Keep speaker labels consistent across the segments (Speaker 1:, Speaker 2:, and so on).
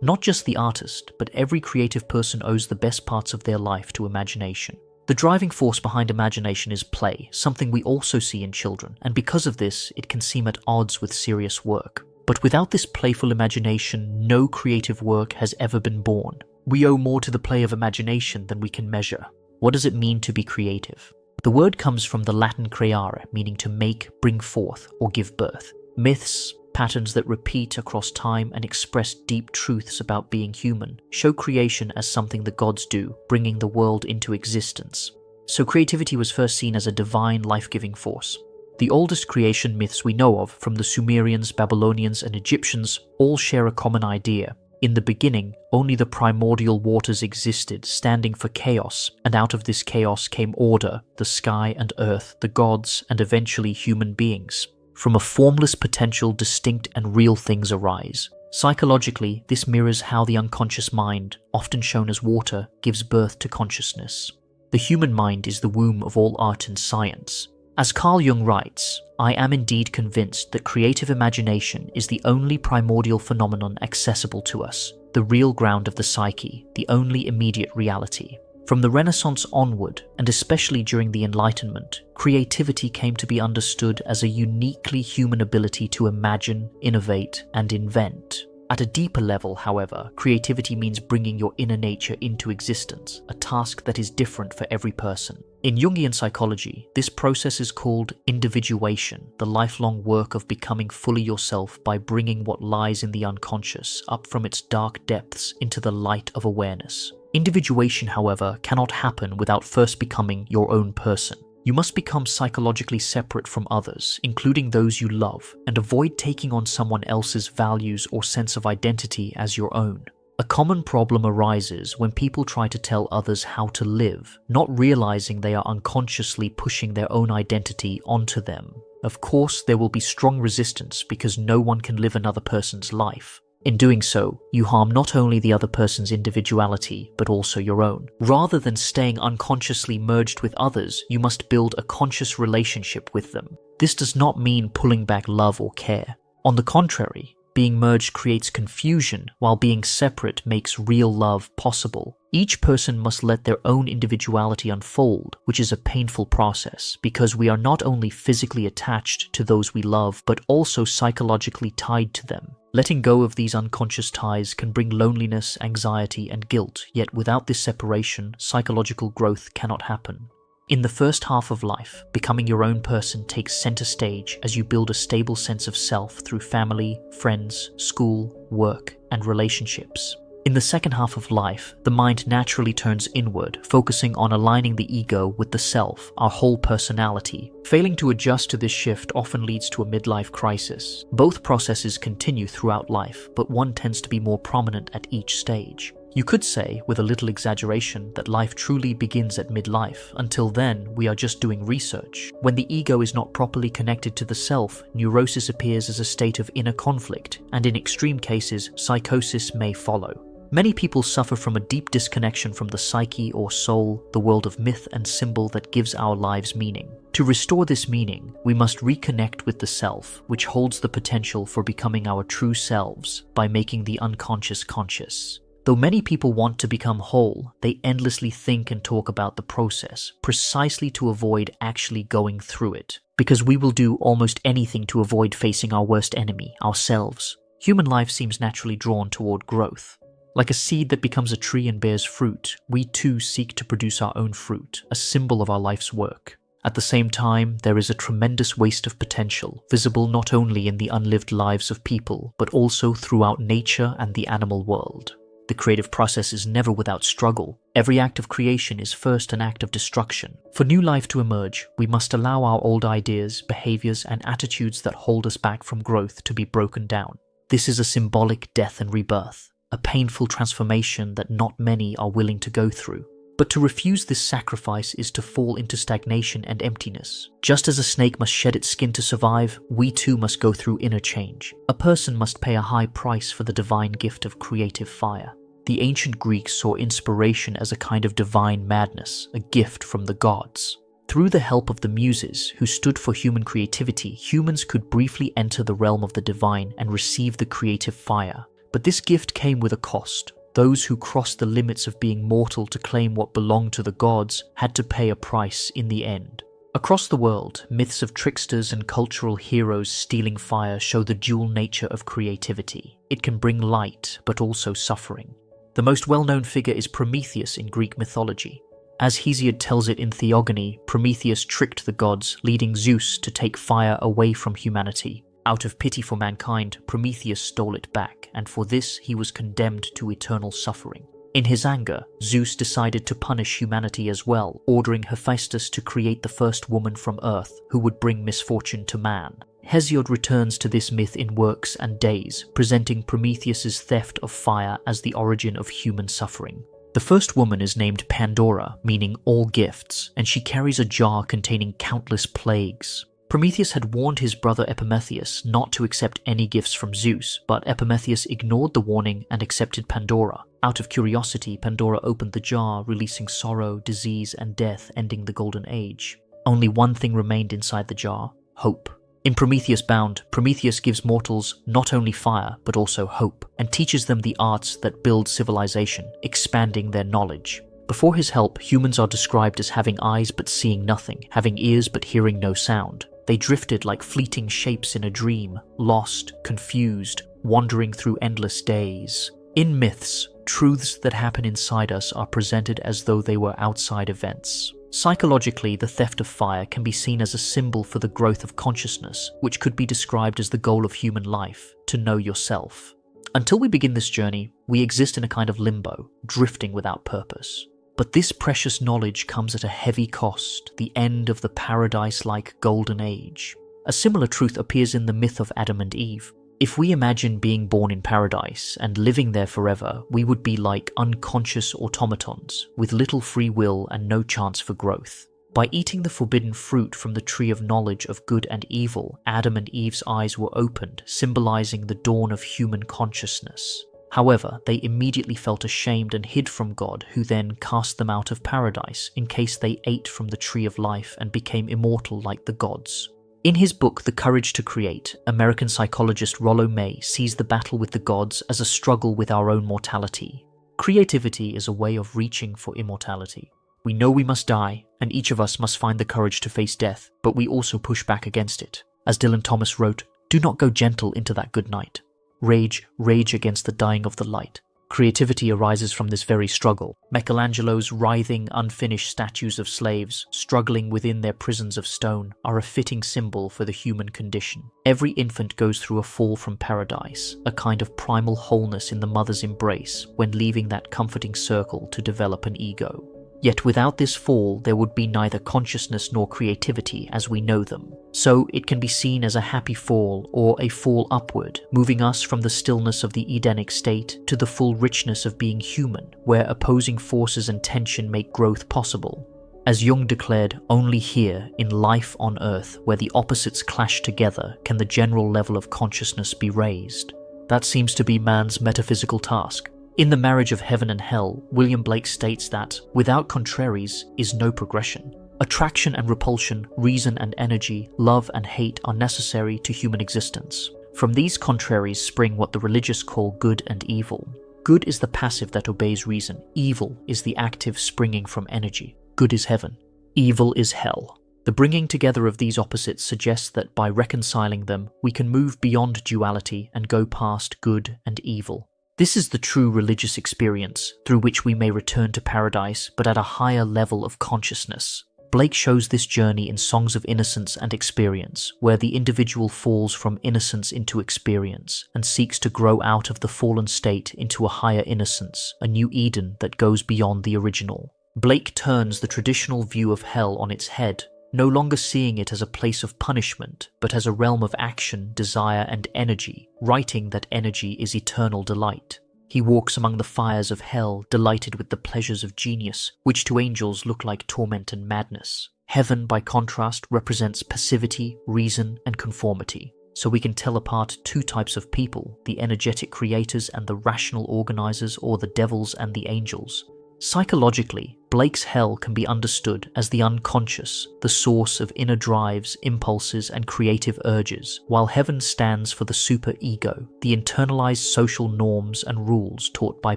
Speaker 1: Not just the artist, but every creative person owes the best parts of their life to imagination. The driving force behind imagination is play, something we also see in children, and because of this, it can seem at odds with serious work. But without this playful imagination, no creative work has ever been born. We owe more to the play of imagination than we can measure. What does it mean to be creative? The word comes from the Latin creare, meaning to make, bring forth, or give birth. Myths, patterns that repeat across time and express deep truths about being human, show creation as something the gods do, bringing the world into existence. So creativity was first seen as a divine, life-giving force. The oldest creation myths we know of, from the Sumerians, Babylonians, and Egyptians, all share a common idea. In the beginning, only the primordial waters existed, standing for chaos, and out of this chaos came order, the sky and earth, the gods, and eventually human beings. From a formless potential, distinct and real things arise. Psychologically, this mirrors how the unconscious mind, often shown as water, gives birth to consciousness. The human mind is the womb of all art and science. As Carl Jung writes, "I am indeed convinced that creative imagination is the only primordial phenomenon accessible to us, the real ground of the psyche, the only immediate reality." From the Renaissance onward, and especially during the Enlightenment, creativity came to be understood as a uniquely human ability to imagine, innovate, and invent. At a deeper level, however, creativity means bringing your inner nature into existence, a task that is different for every person. In Jungian psychology, this process is called individuation, the lifelong work of becoming fully yourself by bringing what lies in the unconscious up from its dark depths into the light of awareness. Individuation, however, cannot happen without first becoming your own person. You must become psychologically separate from others, including those you love, and avoid taking on someone else's values or sense of identity as your own. A common problem arises when people try to tell others how to live, not realizing they are unconsciously pushing their own identity onto them. Of course, there will be strong resistance because no one can live another person's life. In doing so, you harm not only the other person's individuality, but also your own. Rather than staying unconsciously merged with others, you must build a conscious relationship with them. This does not mean pulling back love or care. On the contrary, being merged creates confusion, while being separate makes real love possible. Each person must let their own individuality unfold, which is a painful process, because we are not only physically attached to those we love, but also psychologically tied to them. Letting go of these unconscious ties can bring loneliness, anxiety, and guilt, yet without this separation, psychological growth cannot happen. In the first half of life, becoming your own person takes center stage as you build a stable sense of self through family, friends, school, work, and relationships. In the second half of life, the mind naturally turns inward, focusing on aligning the ego with the self, our whole personality. Failing to adjust to this shift often leads to a midlife crisis. Both processes continue throughout life, but one tends to be more prominent at each stage. You could say, with a little exaggeration, that life truly begins at midlife. Until then, we are just doing research. When the ego is not properly connected to the self, neurosis appears as a state of inner conflict, and in extreme cases, psychosis may follow. Many people suffer from a deep disconnection from the psyche or soul, the world of myth and symbol that gives our lives meaning. To restore this meaning, we must reconnect with the self, which holds the potential for becoming our true selves by making the unconscious conscious. Though many people want to become whole, they endlessly think and talk about the process, precisely to avoid actually going through it. Because we will do almost anything to avoid facing our worst enemy, ourselves. Human life seems naturally drawn toward growth. Like a seed that becomes a tree and bears fruit, we too seek to produce our own fruit, a symbol of our life's work. At the same time, there is a tremendous waste of potential, visible not only in the unlived lives of people, but also throughout nature and the animal world. The creative process is never without struggle. Every act of creation is first an act of destruction. For new life to emerge, we must allow our old ideas, behaviors, and attitudes that hold us back from growth to be broken down. This is a symbolic death and rebirth, a painful transformation that not many are willing to go through. But to refuse this sacrifice is to fall into stagnation and emptiness. Just as a snake must shed its skin to survive, we too must go through inner change. A person must pay a high price for the divine gift of creative fire. The ancient Greeks saw inspiration as a kind of divine madness, a gift from the gods. Through the help of the muses, who stood for human creativity, humans could briefly enter the realm of the divine and receive the creative fire. But this gift came with a cost. Those who crossed the limits of being mortal to claim what belonged to the gods had to pay a price in the end. Across the world, myths of tricksters and cultural heroes stealing fire show the dual nature of creativity. It can bring light, but also suffering. The most well-known figure is Prometheus in Greek mythology. As Hesiod tells it in Theogony, Prometheus tricked the gods, leading Zeus to take fire away from humanity. Out of pity for mankind, Prometheus stole it back, and for this he was condemned to eternal suffering. In his anger, Zeus decided to punish humanity as well, ordering Hephaestus to create the first woman from Earth who would bring misfortune to man. Hesiod returns to this myth in Works and Days, presenting Prometheus's theft of fire as the origin of human suffering. The first woman is named Pandora, meaning all gifts, and she carries a jar containing countless plagues. Prometheus had warned his brother Epimetheus not to accept any gifts from Zeus, but Epimetheus ignored the warning and accepted Pandora. Out of curiosity, Pandora opened the jar, releasing sorrow, disease, and death, ending the Golden Age. Only one thing remained inside the jar: hope. In Prometheus Bound, Prometheus gives mortals not only fire, but also hope, and teaches them the arts that build civilization, expanding their knowledge. Before his help, humans are described as having eyes but seeing nothing, having ears but hearing no sound. They drifted like fleeting shapes in a dream, lost, confused, wandering through endless days. In myths, truths that happen inside us are presented as though they were outside events. Psychologically, the theft of fire can be seen as a symbol for the growth of consciousness, which could be described as the goal of human life, to know yourself. Until we begin this journey, we exist in a kind of limbo, drifting without purpose. But this precious knowledge comes at a heavy cost, the end of the paradise-like golden age. A similar truth appears in the myth of Adam and Eve. If we imagine being born in paradise and living there forever, we would be like unconscious automatons, with little free will and no chance for growth. By eating the forbidden fruit from the tree of knowledge of good and evil, Adam and Eve's eyes were opened, symbolizing the dawn of human consciousness. However, they immediately felt ashamed and hid from God, who then cast them out of paradise in case they ate from the tree of life and became immortal like the gods. In his book The Courage to Create, American psychologist Rollo May sees the battle with the gods as a struggle with our own mortality. Creativity is a way of reaching for immortality. We know we must die, and each of us must find the courage to face death, but we also push back against it. As Dylan Thomas wrote, "Do not go gentle into that good night. Rage, rage against the dying of the light." Creativity arises from this very struggle. Michelangelo's writhing, unfinished statues of slaves, struggling within their prisons of stone, are a fitting symbol for the human condition. Every infant goes through a fall from paradise, a kind of primal wholeness in the mother's embrace when leaving that comforting circle to develop an ego. Yet without this fall, there would be neither consciousness nor creativity as we know them. So it can be seen as a happy fall or a fall upward, moving us from the stillness of the Edenic state to the full richness of being human, where opposing forces and tension make growth possible. As Jung declared, only here, in life on Earth, where the opposites clash together, can the general level of consciousness be raised. That seems to be man's metaphysical task. In The Marriage of Heaven and Hell, William Blake states that, without contraries is no progression. Attraction and repulsion, reason and energy, love and hate are necessary to human existence. From these contraries spring what the religious call good and evil. Good is the passive that obeys reason. Evil is the active springing from energy. Good is heaven. Evil is hell. The bringing together of these opposites suggests that by reconciling them, we can move beyond duality and go past good and evil. This is the true religious experience, through which we may return to paradise, but at a higher level of consciousness. Blake shows this journey in Songs of Innocence and Experience, where the individual falls from innocence into experience, and seeks to grow out of the fallen state into a higher innocence, a new Eden that goes beyond the original. Blake turns the traditional view of hell on its head, no longer seeing it as a place of punishment, but as a realm of action, desire, and energy, writing that energy is eternal delight. He walks among the fires of hell, delighted with the pleasures of genius, which to angels look like torment and madness. Heaven, by contrast, represents passivity, reason, and conformity. So we can tell apart two types of people, the energetic creators and the rational organizers, or the devils and the angels. Psychologically, Blake's hell can be understood as the unconscious, the source of inner drives, impulses, and creative urges, while heaven stands for the superego, the internalized social norms and rules taught by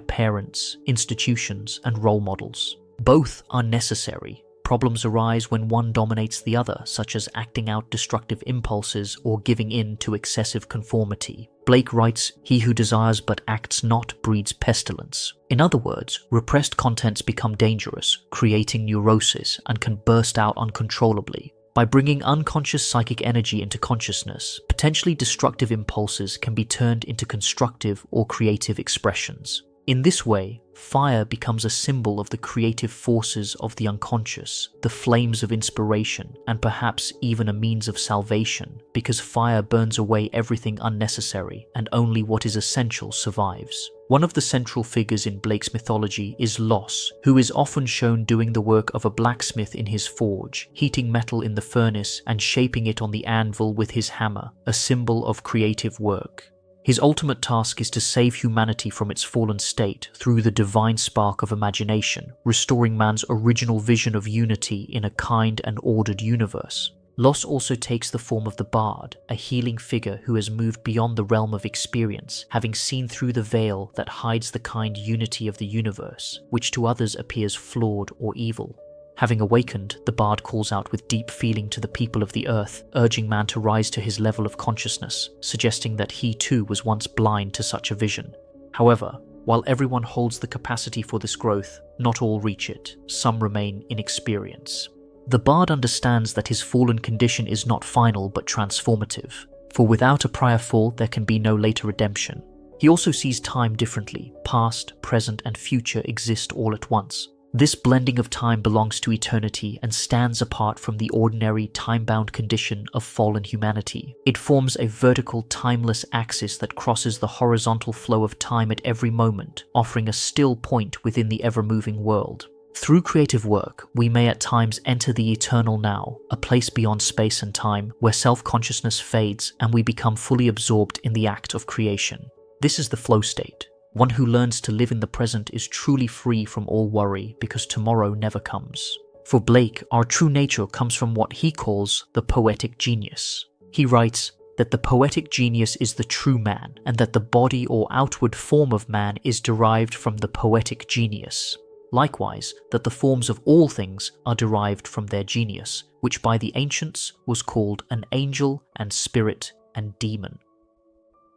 Speaker 1: parents, institutions, and role models. Both are necessary. Problems arise when one dominates the other, such as acting out destructive impulses or giving in to excessive conformity. Blake writes, "He who desires but acts not breeds pestilence." In other words, repressed contents become dangerous, creating neuroses, and can burst out uncontrollably. By bringing unconscious psychic energy into consciousness, potentially destructive impulses can be turned into constructive or creative expressions. In this way, fire becomes a symbol of the creative forces of the unconscious, the flames of inspiration, and perhaps even a means of salvation, because fire burns away everything unnecessary and only what is essential survives. One of the central figures in Blake's mythology is Los, who is often shown doing the work of a blacksmith in his forge, heating metal in the furnace and shaping it on the anvil with his hammer, a symbol of creative work. His ultimate task is to save humanity from its fallen state through the divine spark of imagination, restoring man's original vision of unity in a kind and ordered universe. Los also takes the form of the Bard, a healing figure who has moved beyond the realm of experience, having seen through the veil that hides the kind unity of the universe, which to others appears flawed or evil. Having awakened, the Bard calls out with deep feeling to the people of the earth, urging man to rise to his level of consciousness, suggesting that he too was once blind to such a vision. However, while everyone holds the capacity for this growth, not all reach it. Some remain inexperienced. The Bard understands that his fallen condition is not final but transformative, for without a prior fall there can be no later redemption. He also sees time differently. Past, present, and future exist all at once. This blending of time belongs to eternity and stands apart from the ordinary time-bound condition of fallen humanity. It forms a vertical, timeless axis that crosses the horizontal flow of time at every moment, offering a still point within the ever-moving world. Through creative work, we may at times enter the eternal now, a place beyond space and time, where self-consciousness fades and we become fully absorbed in the act of creation. This is the flow state. One who learns to live in the present is truly free from all worry because tomorrow never comes. For Blake, our true nature comes from what he calls the poetic genius. He writes that the poetic genius is the true man and that the body or outward form of man is derived from the poetic genius. Likewise, that the forms of all things are derived from their genius, which by the ancients was called an angel and spirit and demon.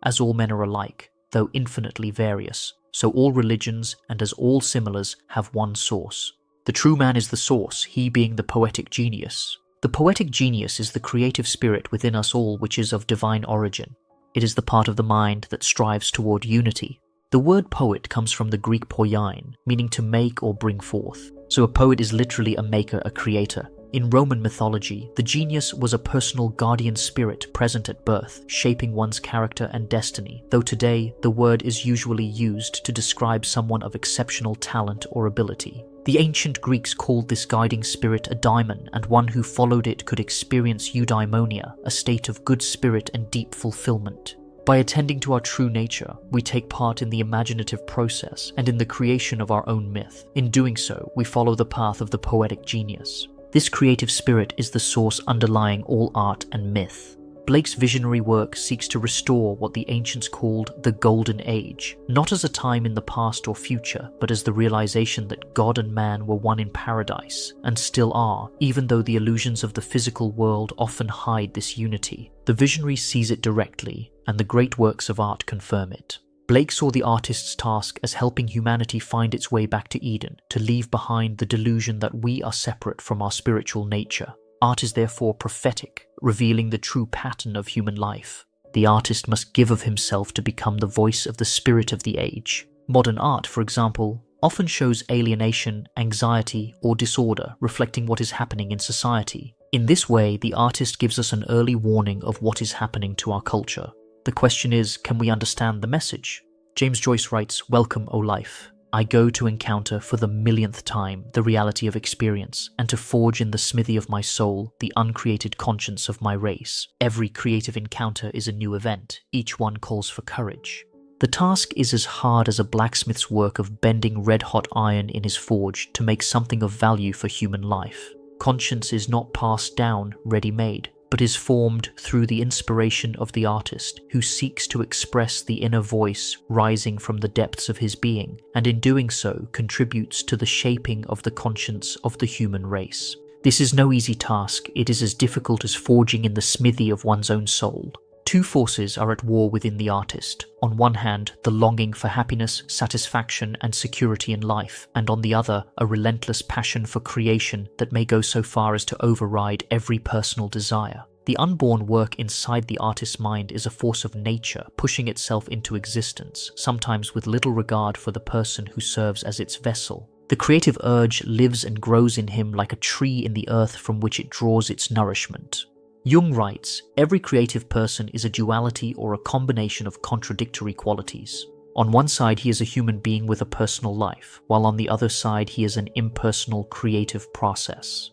Speaker 1: As all men are alike, though infinitely various, so all religions and as all similars have one source. The true man is the source, he being the poetic genius. The poetic genius is the creative spirit within us all which is of divine origin. It is the part of the mind that strives toward unity. The word poet comes from the Greek poiein, meaning to make or bring forth. So a poet is literally a maker, a creator. In Roman mythology, the genius was a personal guardian spirit present at birth, shaping one's character and destiny, though today the word is usually used to describe someone of exceptional talent or ability. The ancient Greeks called this guiding spirit a daimon, and one who followed it could experience eudaimonia, a state of good spirit and deep fulfillment. By attending to our true nature, we take part in the imaginative process and in the creation of our own myth. In doing so, we follow the path of the poetic genius. This creative spirit is the source underlying all art and myth. Blake's visionary work seeks to restore what the ancients called the Golden Age, not as a time in the past or future, but as the realization that God and man were one in paradise, and still are, even though the illusions of the physical world often hide this unity. The visionary sees it directly, and the great works of art confirm it. Blake saw the artist's task as helping humanity find its way back to Eden, to leave behind the delusion that we are separate from our spiritual nature. Art is therefore prophetic, revealing the true pattern of human life. The artist must give of himself to become the voice of the spirit of the age. Modern art, for example, often shows alienation, anxiety, or disorder, reflecting what is happening in society. In this way, the artist gives us an early warning of what is happening to our culture. The question is, can we understand the message? James Joyce writes, "Welcome, O life. I go to encounter for the millionth time the reality of experience, and to forge in the smithy of my soul the uncreated conscience of my race. Every creative encounter is a new event. Each one calls for courage." The task is as hard as a blacksmith's work of bending red-hot iron in his forge to make something of value for human life. Conscience is not passed down ready-made, but is formed through the inspiration of the artist who seeks to express the inner voice rising from the depths of his being, and in doing so contributes to the shaping of the conscience of the human race. This is no easy task. It is as difficult as forging in the smithy of one's own soul. Two forces are at war within the artist. On one hand, the longing for happiness, satisfaction, and security in life, and on the other, a relentless passion for creation that may go so far as to override every personal desire. The unborn work inside the artist's mind is a force of nature pushing itself into existence, sometimes with little regard for the person who serves as its vessel. The creative urge lives and grows in him like a tree in the earth from which it draws its nourishment. Jung writes, every creative person is a duality or a combination of contradictory qualities. On one side, he is a human being with a personal life, while on the other side, he is an impersonal creative process.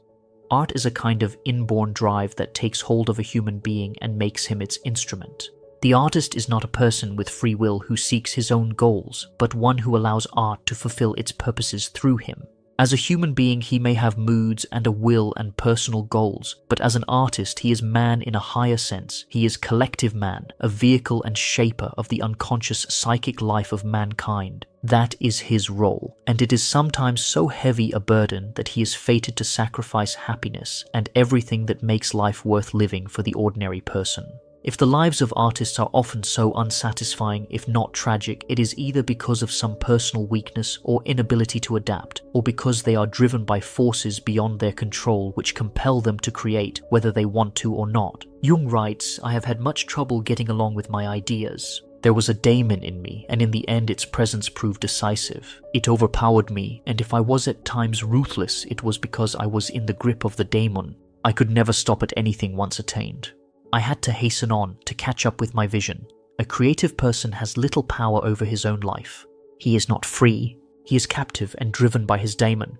Speaker 1: Art is a kind of inborn drive that takes hold of a human being and makes him its instrument. The artist is not a person with free will who seeks his own goals, but one who allows art to fulfill its purposes through him. As a human being, he may have moods and a will and personal goals, but as an artist, he is man in a higher sense. He is collective man, a vehicle and shaper of the unconscious psychic life of mankind. That is his role, and it is sometimes so heavy a burden that he is fated to sacrifice happiness and everything that makes life worth living for the ordinary person. If the lives of artists are often so unsatisfying, if not tragic, it is either because of some personal weakness or inability to adapt, or because they are driven by forces beyond their control which compel them to create, whether they want to or not. Jung writes, I have had much trouble getting along with my ideas. There was a daemon in me, and in the end its presence proved decisive. It overpowered me, and if I was at times ruthless, it was because I was in the grip of the daemon. I could never stop at anything once attained. I had to hasten on to catch up with my vision. A creative person has little power over his own life. He is not free. He is captive and driven by his daemon.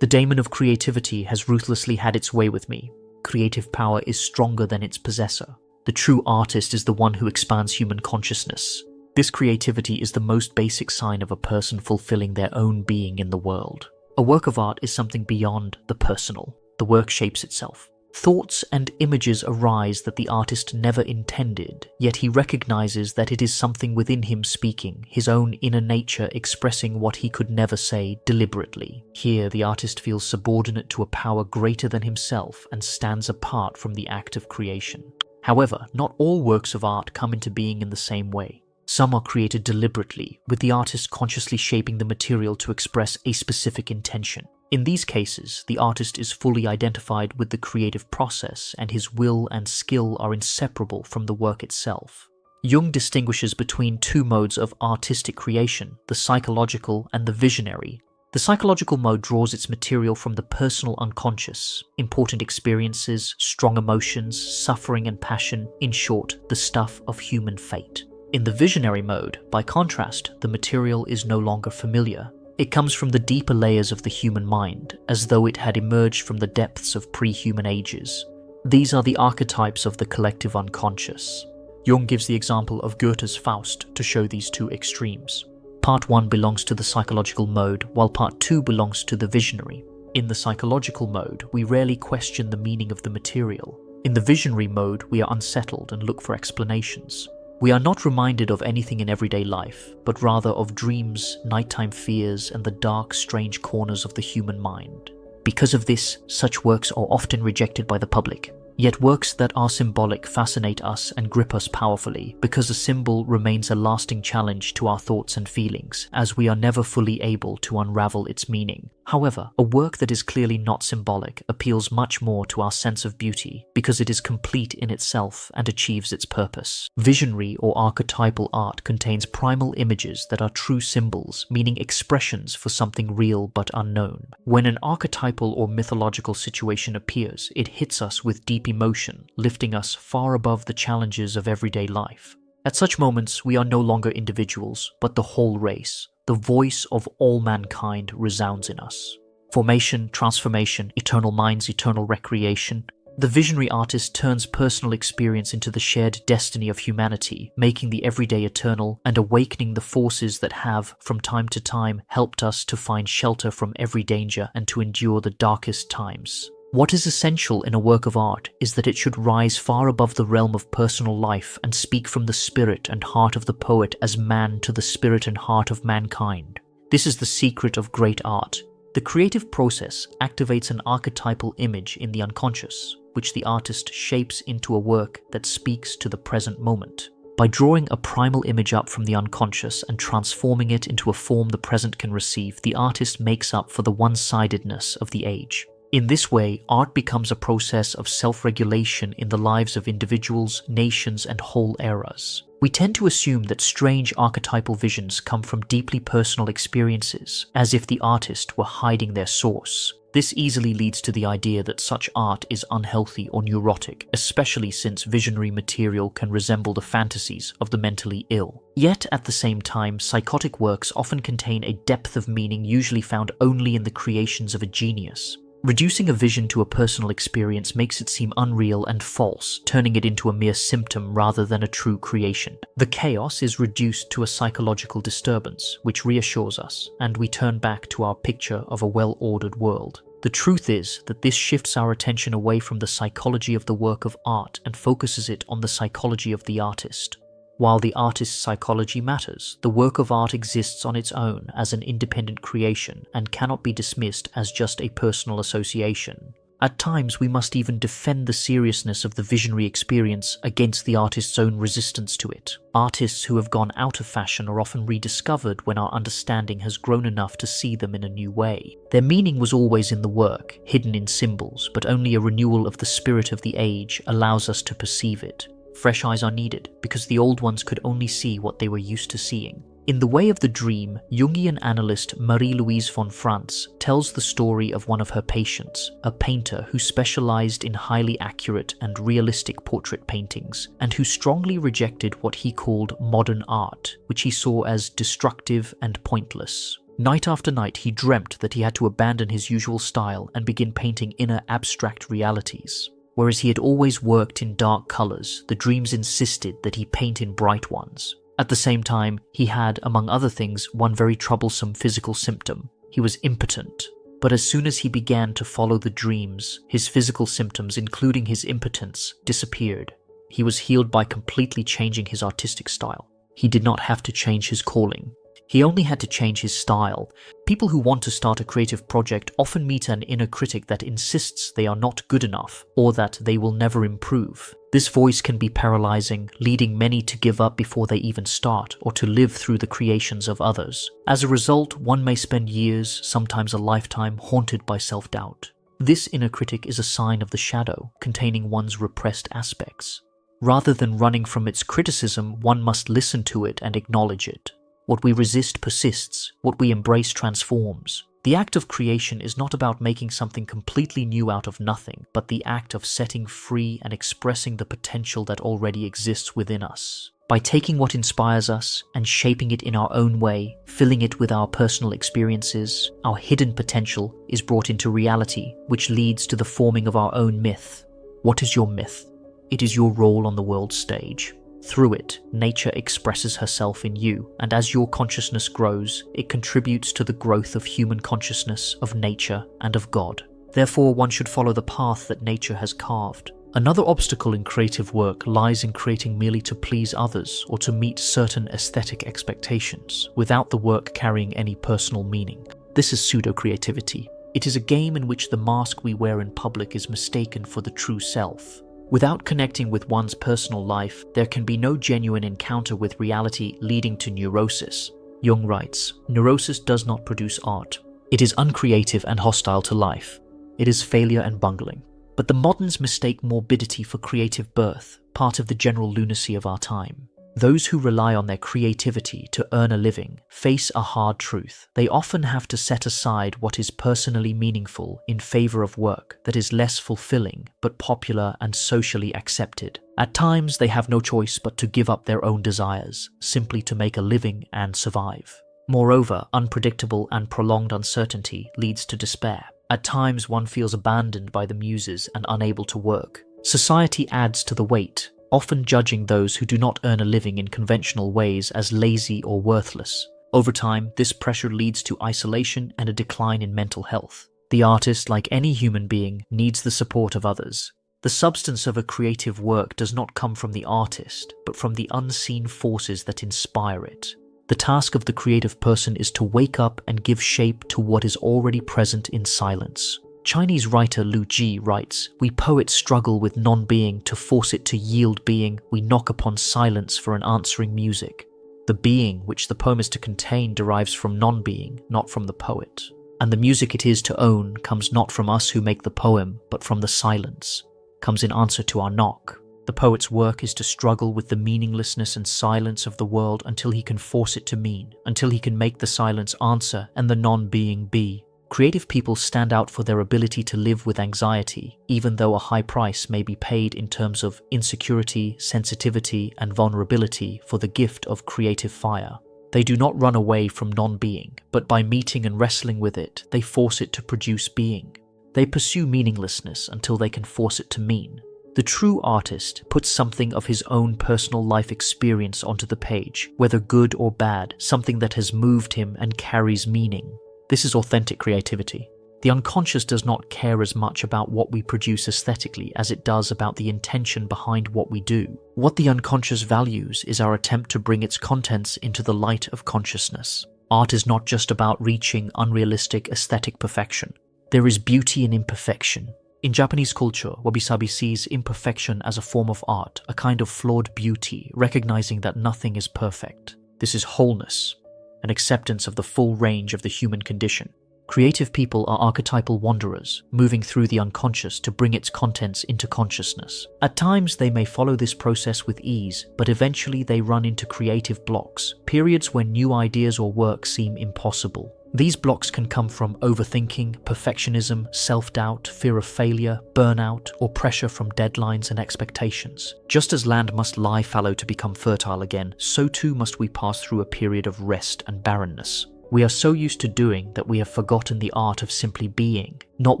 Speaker 1: The daemon of creativity has ruthlessly had its way with me. Creative power is stronger than its possessor. The true artist is the one who expands human consciousness. This creativity is the most basic sign of a person fulfilling their own being in the world. A work of art is something beyond the personal. The work shapes itself. Thoughts and images arise that the artist never intended, yet he recognizes that it is something within him speaking, his own inner nature expressing what he could never say deliberately. Here, the artist feels subordinate to a power greater than himself and stands apart from the act of creation. However, not all works of art come into being in the same way. Some are created deliberately, with the artist consciously shaping the material to express a specific intention. In these cases, the artist is fully identified with the creative process, and his will and skill are inseparable from the work itself. Jung distinguishes between two modes of artistic creation, the psychological and the visionary. The psychological mode draws its material from the personal unconscious, important experiences, strong emotions, suffering and passion, in short, the stuff of human fate. In the visionary mode, by contrast, the material is no longer familiar. It comes from the deeper layers of the human mind, as though it had emerged from the depths of pre-human ages. These are the archetypes of the collective unconscious. Jung gives the example of Goethe's Faust to show these two extremes. Part 1 belongs to the psychological mode, while Part 2 belongs to the visionary. In the psychological mode, we rarely question the meaning of the material. In the visionary mode, we are unsettled and look for explanations. We are not reminded of anything in everyday life, but rather of dreams, nighttime fears, and the dark, strange corners of the human mind. Because of this, such works are often rejected by the public. Yet works that are symbolic fascinate us and grip us powerfully, because a symbol remains a lasting challenge to our thoughts and feelings, as we are never fully able to unravel its meaning. However, a work that is clearly not symbolic appeals much more to our sense of beauty, because it is complete in itself and achieves its purpose. Visionary or archetypal art contains primal images that are true symbols, meaning expressions for something real but unknown. When an archetypal or mythological situation appears, it hits us with deep emotion, lifting us far above the challenges of everyday life. At such moments, we are no longer individuals, but the whole race. The voice of all mankind resounds in us. Formation, transformation, eternal minds, eternal recreation. The visionary artist turns personal experience into the shared destiny of humanity, making the everyday eternal and awakening the forces that have, from time to time, helped us to find shelter from every danger and to endure the darkest times. What is essential in a work of art is that it should rise far above the realm of personal life and speak from the spirit and heart of the poet as man to the spirit and heart of mankind. This is the secret of great art. The creative process activates an archetypal image in the unconscious, which the artist shapes into a work that speaks to the present moment. By drawing a primal image up from the unconscious and transforming it into a form the present can receive, the artist makes up for the one-sidedness of the age. In this way, art becomes a process of self-regulation in the lives of individuals, nations, and whole eras. We tend to assume that strange archetypal visions come from deeply personal experiences, as if the artist were hiding their source. This easily leads to the idea that such art is unhealthy or neurotic, especially since visionary material can resemble the fantasies of the mentally ill. Yet, at the same time, psychotic works often contain a depth of meaning usually found only in the creations of a genius. Reducing a vision to a personal experience makes it seem unreal and false, turning it into a mere symptom rather than a true creation. The chaos is reduced to a psychological disturbance, which reassures us, and we turn back to our picture of a well-ordered world. The truth is that this shifts our attention away from the psychology of the work of art and focuses it on the psychology of the artist. While the artist's psychology matters, the work of art exists on its own as an independent creation and cannot be dismissed as just a personal association. At times, we must even defend the seriousness of the visionary experience against the artist's own resistance to it. Artists who have gone out of fashion are often rediscovered when our understanding has grown enough to see them in a new way. Their meaning was always in the work, hidden in symbols, but only a renewal of the spirit of the age allows us to perceive it. Fresh eyes are needed, because the old ones could only see what they were used to seeing. In The Way of the Dream, Jungian analyst Marie-Louise von Franz tells the story of one of her patients, a painter who specialized in highly accurate and realistic portrait paintings, and who strongly rejected what he called modern art, which he saw as destructive and pointless. Night after night, he dreamt that he had to abandon his usual style and begin painting inner abstract realities. Whereas he had always worked in dark colors, the dreams insisted that he paint in bright ones. At the same time, he had, among other things, one very troublesome physical symptom. He was impotent. But as soon as he began to follow the dreams, his physical symptoms, including his impotence, disappeared. He was healed by completely changing his artistic style. He did not have to change his calling. He only had to change his style. People who want to start a creative project often meet an inner critic that insists they are not good enough or that they will never improve. This voice can be paralyzing, leading many to give up before they even start or to live through the creations of others. As a result, one may spend years, sometimes a lifetime, haunted by self-doubt. This inner critic is a sign of the shadow, containing one's repressed aspects. Rather than running from its criticism, one must listen to it and acknowledge it. What we resist persists, what we embrace transforms. The act of creation is not about making something completely new out of nothing, but the act of setting free and expressing the potential that already exists within us. By taking what inspires us and shaping it in our own way, filling it with our personal experiences, our hidden potential is brought into reality, which leads to the forming of our own myth. What is your myth? It is your role on the world stage. Through it, nature expresses herself in you, and as your consciousness grows, it contributes to the growth of human consciousness, of nature, and of God. Therefore, one should follow the path that nature has carved. Another obstacle in creative work lies in creating merely to please others or to meet certain aesthetic expectations, without the work carrying any personal meaning. This is pseudo-creativity. It is a game in which the mask we wear in public is mistaken for the true self. Without connecting with one's personal life, there can be no genuine encounter with reality, leading to neurosis. Jung writes, "Neurosis does not produce art. It is uncreative and hostile to life. It is failure and bungling." But the moderns mistake morbidity for creative birth, part of the general lunacy of our time. Those who rely on their creativity to earn a living face a hard truth. They often have to set aside what is personally meaningful in favor of work that is less fulfilling but popular and socially accepted. At times, they have no choice but to give up their own desires, simply to make a living and survive. Moreover, unpredictable and prolonged uncertainty leads to despair. At times one feels abandoned by the muses and unable to work. Society adds to the weight, often judging those who do not earn a living in conventional ways as lazy or worthless. Over time, this pressure leads to isolation and a decline in mental health. The artist, like any human being, needs the support of others. The substance of a creative work does not come from the artist, but from the unseen forces that inspire it. The task of the creative person is to wake up and give shape to what is already present in silence. Chinese writer Lu Ji writes, "We poets struggle with non-being to force it to yield being. We knock upon silence for an answering music." The being which the poem is to contain derives from non-being, not from the poet. And the music it is to own comes not from us who make the poem, but from the silence, comes in answer to our knock. The poet's work is to struggle with the meaninglessness and silence of the world until he can force it to mean, until he can make the silence answer and the non-being be. Creative people stand out for their ability to live with anxiety, even though a high price may be paid in terms of insecurity, sensitivity, and vulnerability for the gift of creative fire. They do not run away from non-being, but by meeting and wrestling with it, they force it to produce being. They pursue meaninglessness until they can force it to mean. The true artist puts something of his own personal life experience onto the page, whether good or bad, something that has moved him and carries meaning. This is authentic creativity. The unconscious does not care as much about what we produce aesthetically as it does about the intention behind what we do. What the unconscious values is our attempt to bring its contents into the light of consciousness. Art is not just about reaching unrealistic aesthetic perfection. There is beauty in imperfection. In Japanese culture, wabi-sabi sees imperfection as a form of art, a kind of flawed beauty, recognizing that nothing is perfect. This is wholeness, an acceptance of the full range of the human condition. Creative people are archetypal wanderers, moving through the unconscious to bring its contents into consciousness. At times they may follow this process with ease, but eventually they run into creative blocks, periods when new ideas or work seem impossible. These blocks can come from overthinking, perfectionism, self-doubt, fear of failure, burnout, or pressure from deadlines and expectations. Just as land must lie fallow to become fertile again, so too must we pass through a period of rest and barrenness. We are so used to doing that we have forgotten the art of simply being. Not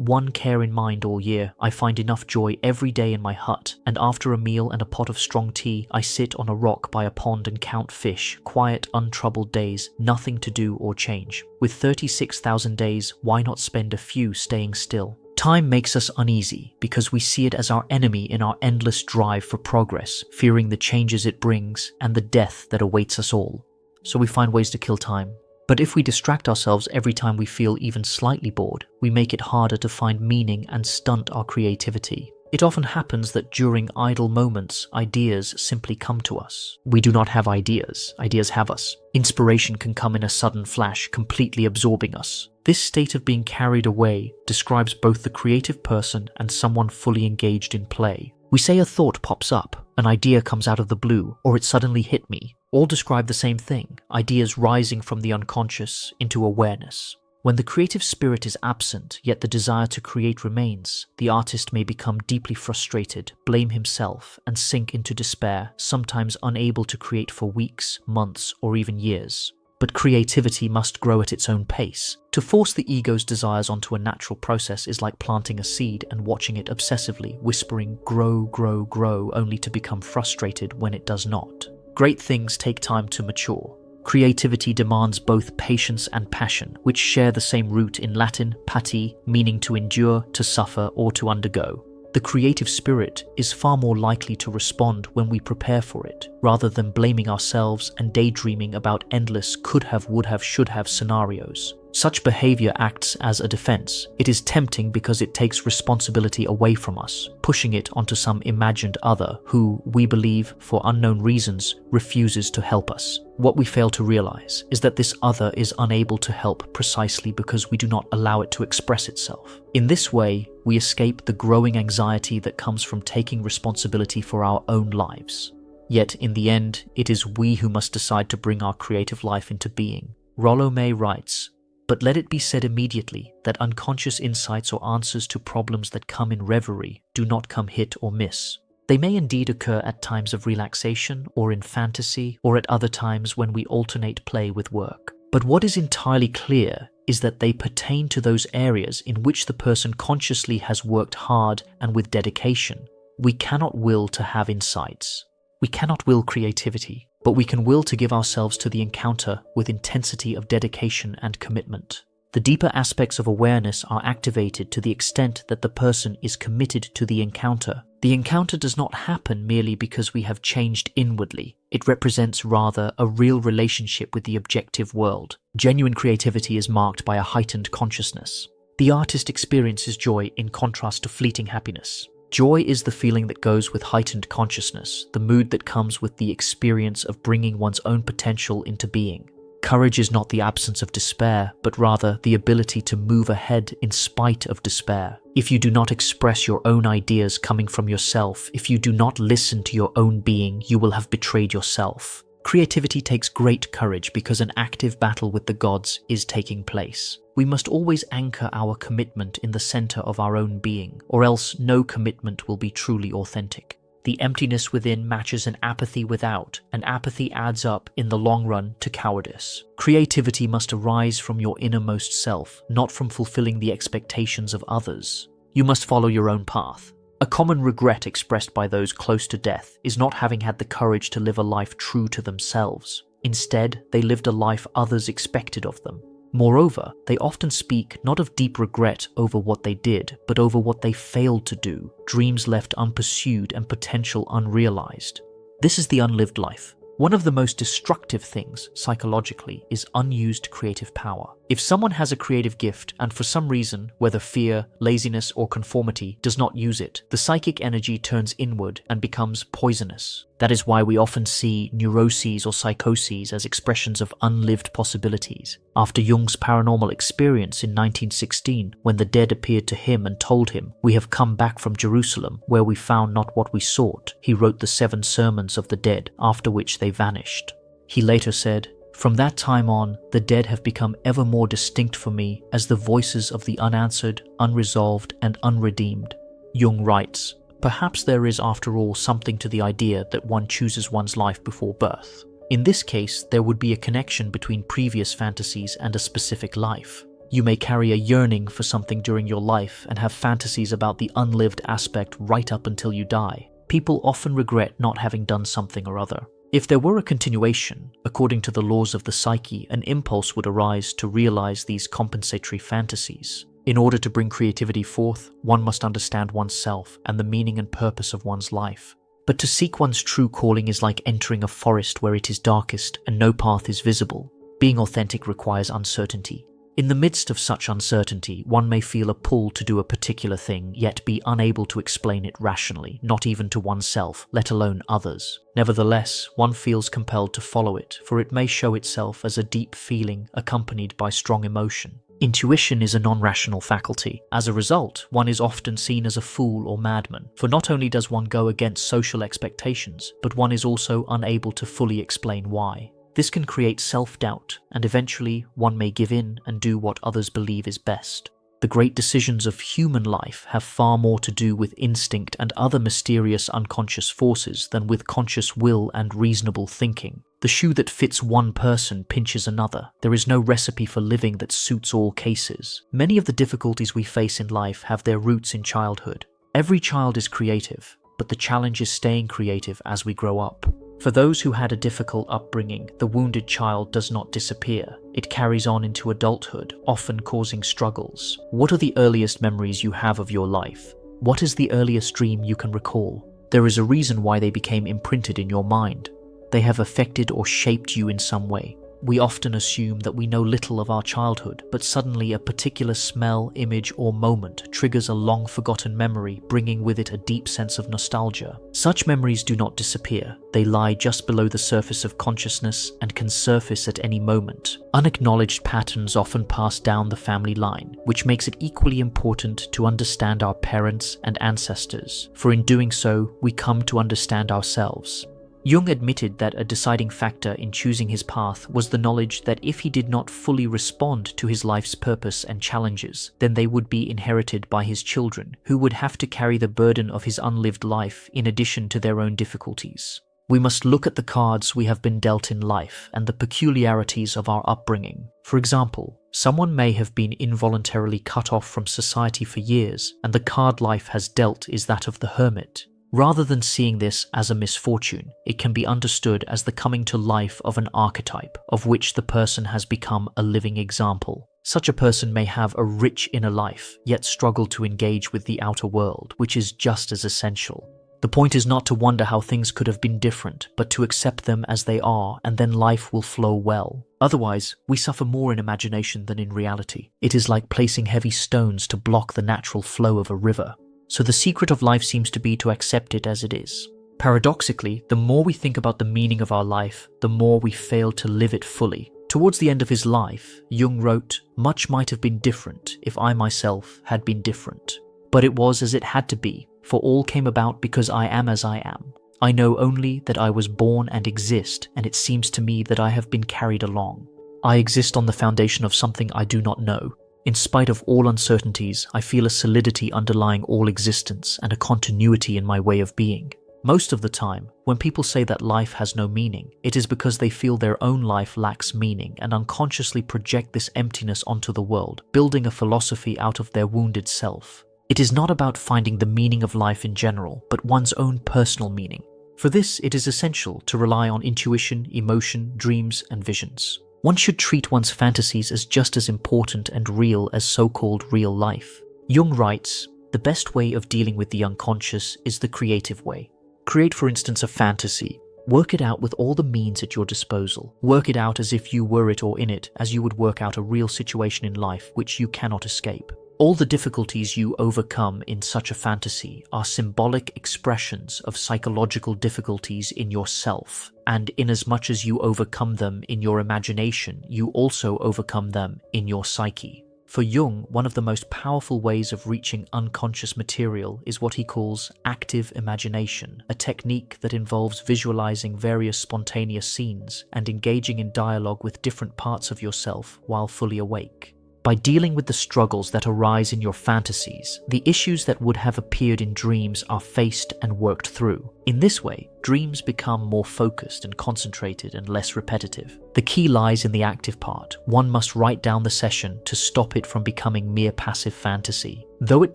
Speaker 1: one care in mind all year, I find enough joy every day in my hut, and after a meal and a pot of strong tea, I sit on a rock by a pond and count fish, quiet, untroubled days, nothing to do or change. With 36,000 days, why not spend a few staying still? Time makes us uneasy because we see it as our enemy in our endless drive for progress, fearing the changes it brings and the death that awaits us all. So we find ways to kill time. But if we distract ourselves every time we feel even slightly bored, we make it harder to find meaning and stunt our creativity. It often happens that during idle moments, ideas simply come to us. We do not have ideas, ideas have us. Inspiration can come in a sudden flash, completely absorbing us. This state of being carried away describes both the creative person and someone fully engaged in play. We say a thought pops up, an idea comes out of the blue, or it suddenly hit me. All describe the same thing, ideas rising from the unconscious into awareness. When the creative spirit is absent, yet the desire to create remains, the artist may become deeply frustrated, blame himself, and sink into despair, sometimes unable to create for weeks, months, or even years. But creativity must grow at its own pace. To force the ego's desires onto a natural process is like planting a seed and watching it obsessively, whispering, "Grow, grow, grow," only to become frustrated when it does not. Great things take time to mature. Creativity demands both patience and passion, which share the same root in Latin, pati, meaning to endure, to suffer, or to undergo. The creative spirit is far more likely to respond when we prepare for it, rather than blaming ourselves and daydreaming about endless could have, would have, should have scenarios. Such behavior acts as a defense. It is tempting because it takes responsibility away from us, pushing it onto some imagined other who, we believe, for unknown reasons, refuses to help us. What we fail to realize is that this other is unable to help precisely because we do not allow it to express itself. In this way, we escape the growing anxiety that comes from taking responsibility for our own lives. Yet, in the end, it is we who must decide to bring our creative life into being. Rollo May writes, "But let it be said immediately that unconscious insights or answers to problems that come in reverie do not come hit or miss. They may indeed occur at times of relaxation or in fantasy or at other times when we alternate play with work. But what is entirely clear is that they pertain to those areas in which the person consciously has worked hard and with dedication. We cannot will to have insights. We cannot will creativity, but we can will to give ourselves to the encounter with intensity of dedication and commitment. The deeper aspects of awareness are activated to the extent that the person is committed to the encounter. The encounter does not happen merely because we have changed inwardly. It represents rather a real relationship with the objective world. Genuine creativity is marked by a heightened consciousness. The artist experiences joy in contrast to fleeting happiness. Joy is the feeling that goes with heightened consciousness, the mood that comes with the experience of bringing one's own potential into being. Courage is not the absence of despair, but rather the ability to move ahead in spite of despair. If you do not express your own ideas coming from yourself, if you do not listen to your own being, you will have betrayed yourself. Creativity takes great courage because an active battle with the gods is taking place. We must always anchor our commitment in the center of our own being, or else no commitment will be truly authentic. The emptiness within matches an apathy without, and apathy adds up in the long run to cowardice. Creativity must arise from your innermost self, not from fulfilling the expectations of others. You must follow your own path. A common regret expressed by those close to death is not having had the courage to live a life true to themselves. Instead, they lived a life others expected of them. Moreover, they often speak not of deep regret over what they did, but over what they failed to do, dreams left unpursued and potential unrealized. This is the unlived life. One of the most destructive things, psychologically, is unused creative power. If someone has a creative gift and for some reason, whether fear, laziness, or conformity, does not use it, the psychic energy turns inward and becomes poisonous. That is why we often see neuroses or psychoses as expressions of unlived possibilities. After Jung's paranormal experience in 1916, when the dead appeared to him and told him, "We have come back from Jerusalem, where we found not what we sought," he wrote the 7 sermons of the dead, after which they vanished. He later said, "From that time on, the dead have become ever more distinct for me as the voices of the unanswered, unresolved, and unredeemed." Jung writes, "Perhaps there is after all something to the idea that one chooses one's life before birth. In this case, there would be a connection between previous fantasies and a specific life. You may carry a yearning for something during your life and have fantasies about the unlived aspect right up until you die. People often regret not having done something or other. If there were a continuation, according to the laws of the psyche, an impulse would arise to realize these compensatory fantasies. In order to bring creativity forth, one must understand oneself and the meaning and purpose of one's life. But to seek one's true calling is like entering a forest where it is darkest and no path is visible. Being authentic requires uncertainty. In the midst of such uncertainty, one may feel a pull to do a particular thing, yet be unable to explain it rationally, not even to oneself, let alone others. Nevertheless, one feels compelled to follow it, for it may show itself as a deep feeling accompanied by strong emotion. Intuition is a non-rational faculty. As a result, one is often seen as a fool or madman, for not only does one go against social expectations, but one is also unable to fully explain why. This can create self-doubt, and eventually one may give in and do what others believe is best. The great decisions of human life have far more to do with instinct and other mysterious unconscious forces than with conscious will and reasonable thinking. The shoe that fits one person pinches another. There is no recipe for living that suits all cases. Many of the difficulties we face in life have their roots in childhood. Every child is creative, but the challenge is staying creative as we grow up. For those who had a difficult upbringing, the wounded child does not disappear. It carries on into adulthood, often causing struggles. What are the earliest memories you have of your life? What is the earliest dream you can recall? There is a reason why they became imprinted in your mind. They have affected or shaped you in some way. We often assume that we know little of our childhood, but suddenly a particular smell, image, or moment triggers a long-forgotten memory, bringing with it a deep sense of nostalgia. Such memories do not disappear. They lie just below the surface of consciousness and can surface at any moment. Unacknowledged patterns often pass down the family line, which makes it equally important to understand our parents and ancestors, for in doing so, we come to understand ourselves. Jung admitted that a deciding factor in choosing his path was the knowledge that if he did not fully respond to his life's purpose and challenges, then they would be inherited by his children, who would have to carry the burden of his unlived life in addition to their own difficulties. We must look at the cards we have been dealt in life and the peculiarities of our upbringing. For example, someone may have been involuntarily cut off from society for years, and the card life has dealt is that of the hermit. Rather than seeing this as a misfortune, it can be understood as the coming to life of an archetype, of which the person has become a living example. Such a person may have a rich inner life, yet struggle to engage with the outer world, which is just as essential. The point is not to wonder how things could have been different, but to accept them as they are, and then life will flow well. Otherwise, we suffer more in imagination than in reality. It is like placing heavy stones to block the natural flow of a river. So the secret of life seems to be to accept it as it is. Paradoxically, the more we think about the meaning of our life, the more we fail to live it fully. Towards the end of his life, Jung wrote, "Much might have been different if I myself had been different. But it was as it had to be, for all came about because I am as I am. I know only that I was born and exist, and it seems to me that I have been carried along. I exist on the foundation of something I do not know. In spite of all uncertainties, I feel a solidity underlying all existence and a continuity in my way of being. Most of the time, when people say that life has no meaning, it is because they feel their own life lacks meaning and unconsciously project this emptiness onto the world, building a philosophy out of their wounded self. It is not about finding the meaning of life in general, but one's own personal meaning. For this, it is essential to rely on intuition, emotion, dreams, and visions. One should treat one's fantasies as just as important and real as so-called real life. Jung writes, "The best way of dealing with the unconscious is the creative way. Create, for instance, a fantasy. Work it out with all the means at your disposal. Work it out as if you were it or in it, as you would work out a real situation in life which you cannot escape. All the difficulties you overcome in such a fantasy are symbolic expressions of psychological difficulties in yourself, and inasmuch as you overcome them in your imagination, you also overcome them in your psyche." For Jung, one of the most powerful ways of reaching unconscious material is what he calls active imagination, a technique that involves visualizing various spontaneous scenes and engaging in dialogue with different parts of yourself while fully awake. By dealing with the struggles that arise in your fantasies, the issues that would have appeared in dreams are faced and worked through. In this way, dreams become more focused and concentrated and less repetitive. The key lies in the active part. One must write down the session to stop it from becoming mere passive fantasy. Though it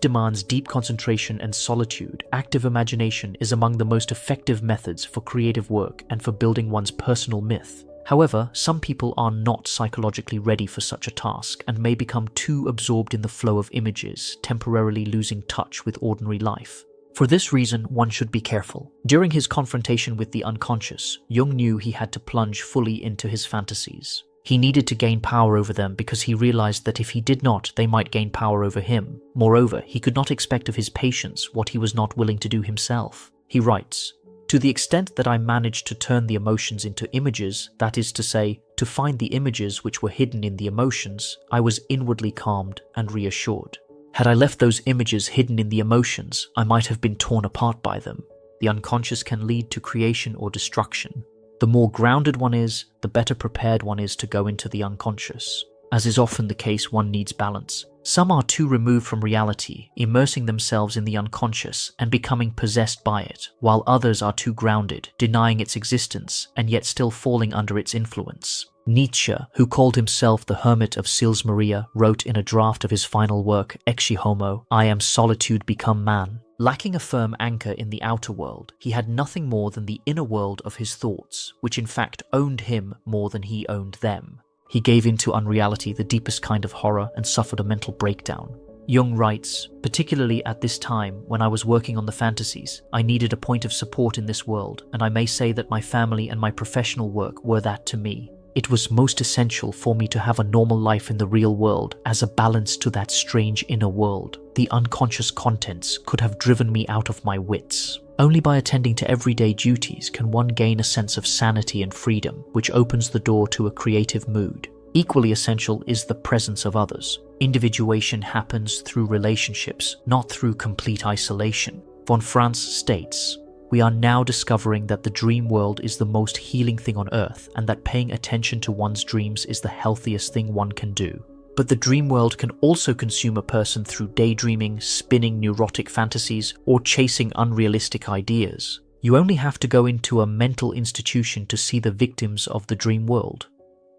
Speaker 1: demands deep concentration and solitude, active imagination is among the most effective methods for creative work and for building one's personal myth. However, some people are not psychologically ready for such a task and may become too absorbed in the flow of images, temporarily losing touch with ordinary life. For this reason, one should be careful. During his confrontation with the unconscious, Jung knew he had to plunge fully into his fantasies. He needed to gain power over them because he realized that if he did not, they might gain power over him. Moreover, he could not expect of his patients what he was not willing to do himself. He writes, "To the extent that I managed to turn the emotions into images, that is to say, to find the images which were hidden in the emotions, I was inwardly calmed and reassured. Had I left those images hidden in the emotions, I might have been torn apart by them. The unconscious can lead to creation or destruction. The more grounded one is, the better prepared one is to go into the unconscious. As is often the case, one needs balance. Some are too removed from reality, immersing themselves in the unconscious and becoming possessed by it, while others are too grounded, denying its existence and yet still falling under its influence." Nietzsche, who called himself the Hermit of Sils Maria, wrote in a draft of his final work, Ecce Homo, "I am solitude become man." Lacking a firm anchor in the outer world, he had nothing more than the inner world of his thoughts, which in fact owned him more than he owned them. He gave in to unreality, the deepest kind of horror, and suffered a mental breakdown. Jung writes, "Particularly at this time, when I was working on the fantasies, I needed a point of support in this world, and I may say that my family and my professional work were that to me. It was most essential for me to have a normal life in the real world as a balance to that strange inner world. The unconscious contents could have driven me out of my wits. Only by attending to everyday duties can one gain a sense of sanity and freedom, which opens the door to a creative mood. Equally essential is the presence of others. Individuation happens through relationships, not through complete isolation." Von Franz states, "We are now discovering that the dream world is the most healing thing on earth, and that paying attention to one's dreams is the healthiest thing one can do. But the dream world can also consume a person through daydreaming, spinning neurotic fantasies, or chasing unrealistic ideas. You only have to go into a mental institution to see the victims of the dream world.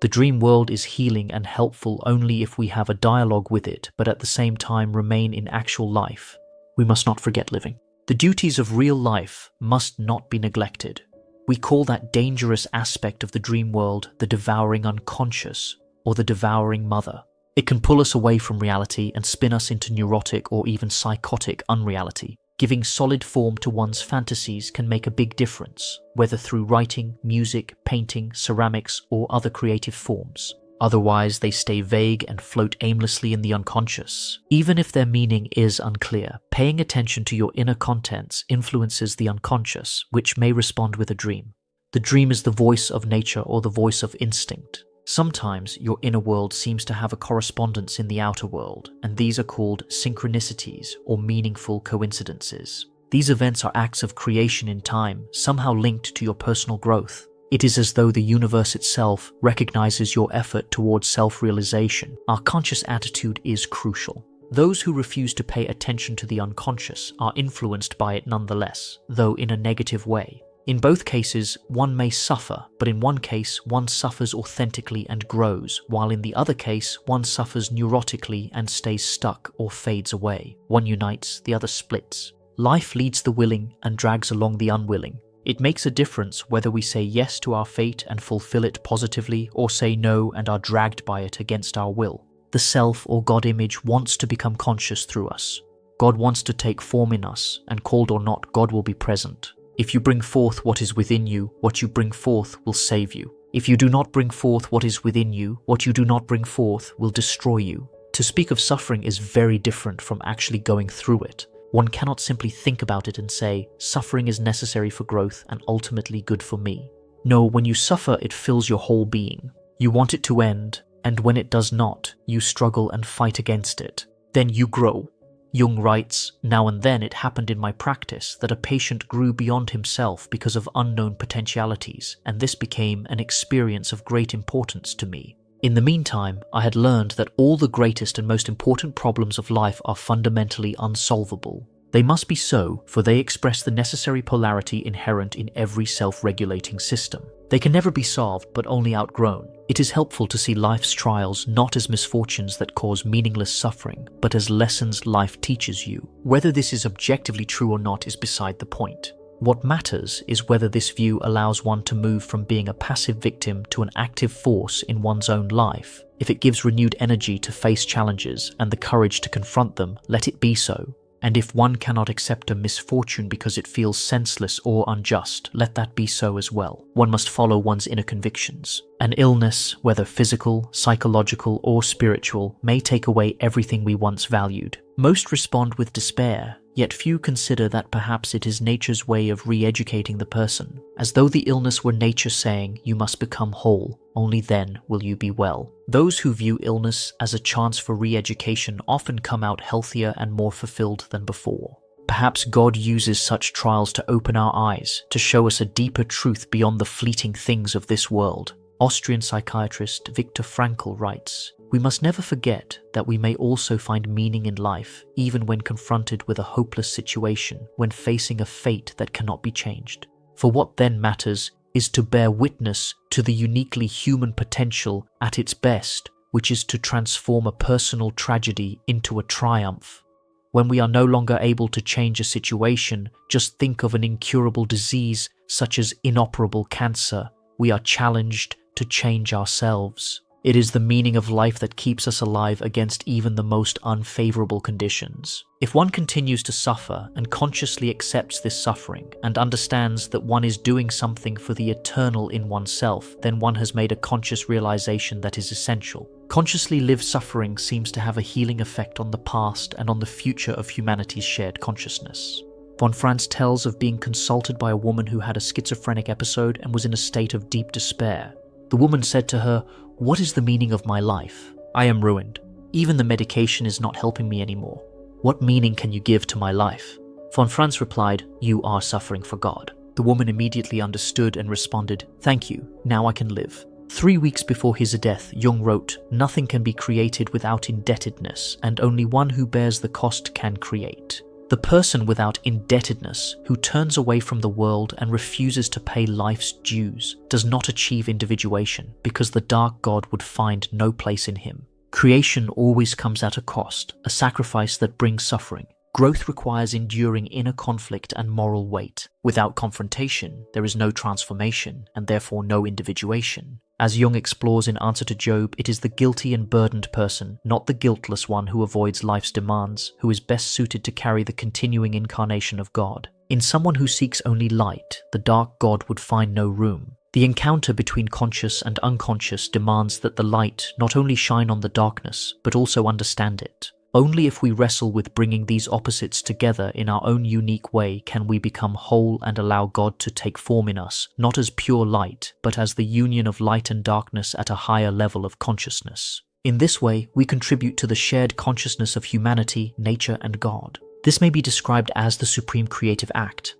Speaker 1: The dream world is healing and helpful only if we have a dialogue with it, but at the same time remain in actual life. We must not forget living. The duties of real life must not be neglected. We call that dangerous aspect of the dream world the devouring unconscious, or the devouring mother. It can pull us away from reality and spin us into neurotic or even psychotic unreality. Giving solid form to one's fantasies can make a big difference, whether through writing, music, painting, ceramics, or other creative forms. Otherwise, they stay vague and float aimlessly in the unconscious. Even if their meaning is unclear, paying attention to your inner contents influences the unconscious, which may respond with a dream. The dream is the voice of nature or the voice of instinct. Sometimes your inner world seems to have a correspondence in the outer world, and these are called synchronicities or meaningful coincidences. These events are acts of creation in time, somehow linked to your personal growth. It is as though the universe itself recognizes your effort towards self-realization. Our conscious attitude is crucial. Those who refuse to pay attention to the unconscious are influenced by it nonetheless, though in a negative way. In both cases, one may suffer, but in one case, one suffers authentically and grows, while in the other case, one suffers neurotically and stays stuck or fades away. One unites, the other splits. Life leads the willing and drags along the unwilling. It makes a difference whether we say yes to our fate and fulfill it positively, or say no and are dragged by it against our will. The self or God image wants to become conscious through us. God wants to take form in us, and called or not, God will be present. If you bring forth what is within you, what you bring forth will save you. If you do not bring forth what is within you, what you do not bring forth will destroy you. To speak of suffering is very different from actually going through it. One cannot simply think about it and say, suffering is necessary for growth and ultimately good for me. No, when you suffer, it fills your whole being. You want it to end, and when it does not, you struggle and fight against it. Then you grow. Jung writes, "Now and then it happened in my practice that a patient grew beyond himself because of unknown potentialities, and this became an experience of great importance to me. In the meantime, I had learned that all the greatest and most important problems of life are fundamentally unsolvable. They must be so, for they express the necessary polarity inherent in every self-regulating system. They can never be solved, but only outgrown. It is helpful to see life's trials not as misfortunes that cause meaningless suffering, but as lessons life teaches you. Whether this is objectively true or not is beside the point. What matters is whether this view allows one to move from being a passive victim to an active force in one's own life. If it gives renewed energy to face challenges and the courage to confront them, let it be so. And if one cannot accept a misfortune because it feels senseless or unjust, let that be so as well. One must follow one's inner convictions. An illness, whether physical, psychological, or spiritual, may take away everything we once valued. Most respond with despair, yet few consider that perhaps it is nature's way of re-educating the person, as though the illness were nature saying, "You must become whole, only then will you be well." Those who view illness as a chance for re-education often come out healthier and more fulfilled than before. Perhaps God uses such trials to open our eyes, to show us a deeper truth beyond the fleeting things of this world. Austrian psychiatrist Viktor Frankl writes, "We must never forget that we may also find meaning in life, even when confronted with a hopeless situation, when facing a fate that cannot be changed. For what then matters is to bear witness to the uniquely human potential at its best, which is to transform a personal tragedy into a triumph. When we are no longer able to change a situation, just think of an incurable disease such as inoperable cancer. We are challenged to change ourselves. It is the meaning of life that keeps us alive against even the most unfavorable conditions. If one continues to suffer and consciously accepts this suffering and understands that one is doing something for the eternal in oneself, then one has made a conscious realization that is essential. Consciously lived suffering seems to have a healing effect on the past and on the future of humanity's shared consciousness." Von Franz tells of being consulted by a woman who had a schizophrenic episode and was in a state of deep despair. The woman said to her, "What is the meaning of my life? I am ruined. Even the medication is not helping me anymore. What meaning can you give to my life?" Von Franz replied, "You are suffering for God." The woman immediately understood and responded, "Thank you, now I can live." 3 weeks before his death, Jung wrote, "Nothing can be created without indebtedness, and only one who bears the cost can create." The person without indebtedness, who turns away from the world and refuses to pay life's dues, does not achieve individuation because the dark God would find no place in him. Creation always comes at a cost, a sacrifice that brings suffering. Growth requires enduring inner conflict and moral weight. Without confrontation, there is no transformation and therefore no individuation. As Jung explores in Answer to Job, it is the guilty and burdened person, not the guiltless one who avoids life's demands, who is best suited to carry the continuing incarnation of God. In someone who seeks only light, the dark God would find no room. The encounter between conscious and unconscious demands that the light not only shine on the darkness, but also understand it. Only if we wrestle with bringing these opposites together in our own unique way can we become whole and allow God to take form in us, not as pure light, but as the union of light and darkness at a higher level of consciousness. In this way, we contribute to the shared consciousness of humanity, nature, and God. This may be described as the supreme creative act.